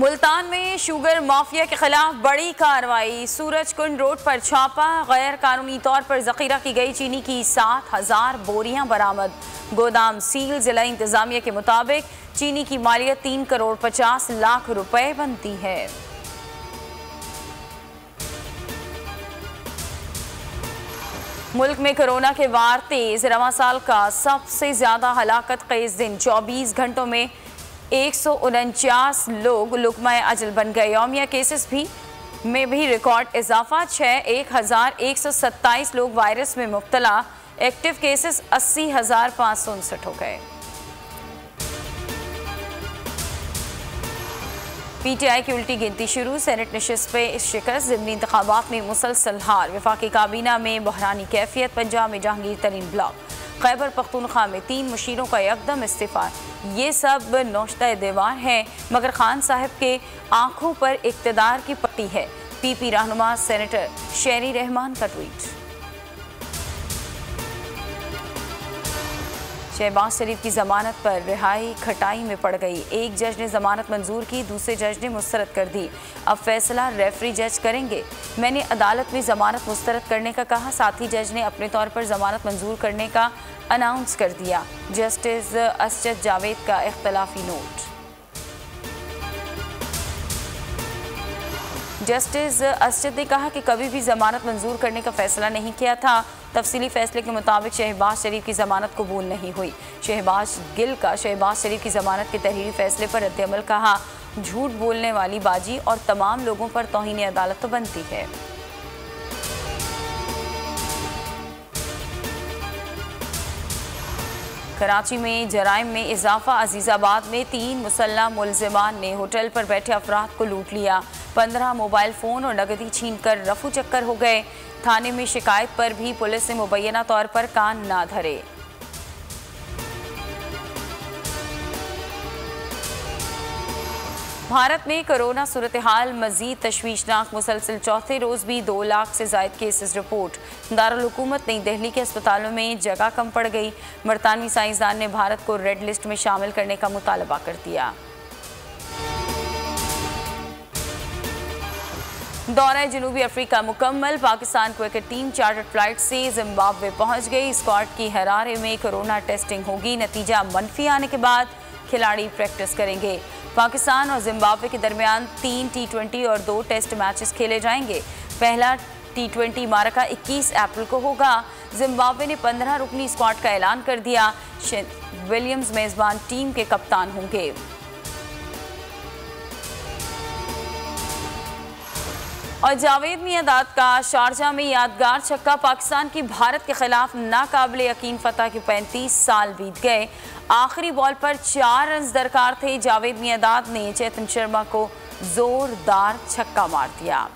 मुल्तान में sugar mafia के खिलाफ बड़ी कार्रवाई। सूरज कुंड रोड पर छापा। गैर कानूनी तौर पर जखीरा की गई चीनी की 7,000 बोरियां बरामद। गोदाम सील। जिला इंतजामिया के मुताबिक चीनी की मालियत 3 करोड़ 50 लाख रुपए बनती है। मुल्क में कोरोना के वार तेज। रवां साल का सबसे ज्यादा हलाकत खेज दिन। 24 घंटों में 149 लोग लुकमा अजल बन गए। यौमिया केसेस में भी रिकॉर्ड इजाफा। 1,127 लोग वायरस में मुब्तला। एक्टिव केसेस 80,559 हो गए। PTI की उल्टी गिनती शुरू। सेनेट नशिस्त पे शिकस्त। ज़िमनी इंतखाबात में मुसलसल हार। वफाकी काबीना में बहरानी कैफियत। पंजाब में जहांगीर तरीन ब्लॉक। खैबर पख्तूनख्वा में 3 मुशीरों का यकदम इस्तीफा। ये सब नौश्ता दीवार हैं, मगर खान साहब के आंखों पर इक़्तिदार की पट्टी है। PP रहनुमा सेनेटर शेरी रहमान का ट्वीट। शहबाज शरीफ की जमानत पर रिहाई खटाई में पड़ गई। एक जज ने जमानत मंजूर की, दूसरे जज ने मुस्तरद कर दी। अब फैसला रेफरी जज करेंगे। मैंने अदालत में जमानत मुस्तरद करने का कहा, साथ ही जज ने अपने तौर पर जमानत मंजूर करने का अनाउंस कर दिया। जस्टिस असजद जावेद का इख्तलाफी नोट। जस्टिस असजद ने कहा कि कभी भी जमानत मंजूर करने का फैसला नहीं किया था। तफसीली फैसले के मुताबिक शहबाज शरीफ की जमानत कबूल नहीं हुई। शहबाज गिल का शहबाज शरीफ की जमानत के तहरीरी फैसले पर रद्द-ए-अमल कहा, झूठ बोलने वाली बाजी और तमाम लोगों पर तौहीन अदालत तो बनती है। कराची में जराइम में इजाफा। अजीजाबाद में 3 मुसल्लह मुलजिमान ने होटल पर बैठे अफराद को लूट लिया। 15 मोबाइल फ़ोन और नकदी छीन कर रफू चक्कर हो गए। थाने में शिकायत पर भी पुलिस ने मुबैना तौर पर कान ना धरे। भारत में कोरोना सूरत हाल मजीद तशवीशनाक। मुसलसल चौथे रोज़ भी 2 लाख से ज़ायद केसेस रिपोर्ट। दारुल हुकूमत नई दिल्ली के अस्पतालों में जगह कम पड़ गई। बरतानवी साइंसदान ने भारत को रेड लिस्ट में शामिल करने का मुतालबा कर दिया। दौरा जनूबी अफ्रीका मुकम्मल। Pakistan cricket team chartered flight से जिम्बाब्वे पहुंच गई। स्क्वाड की हरारे में कोरोना टेस्टिंग होगी। नतीजा मनफी आने के बाद खिलाड़ी प्रैक्टिस करेंगे। पाकिस्तान और जिम्बाब्वे के दरमियान 3 T20 और 2 टेस्ट मैचेस खेले जाएंगे। पहला T20 मारका 21 अप्रैल को होगा। जिम्बाब्वे ने 15 रुकनी स्क्वाड का ऐलान कर दिया। विलियम्स मेजबान टीम के कप्तान होंगे। और जावेद मियांदाद का शारजा में यादगार छक्का। पाकिस्तान की भारत के खिलाफ नाकाबिले यकीन फतह के 35 साल बीत गए। आखिरी बॉल पर 4 रन दरकार थे। जावेद मियांदाद ने चेतन शर्मा को जोरदार छक्का मार दिया।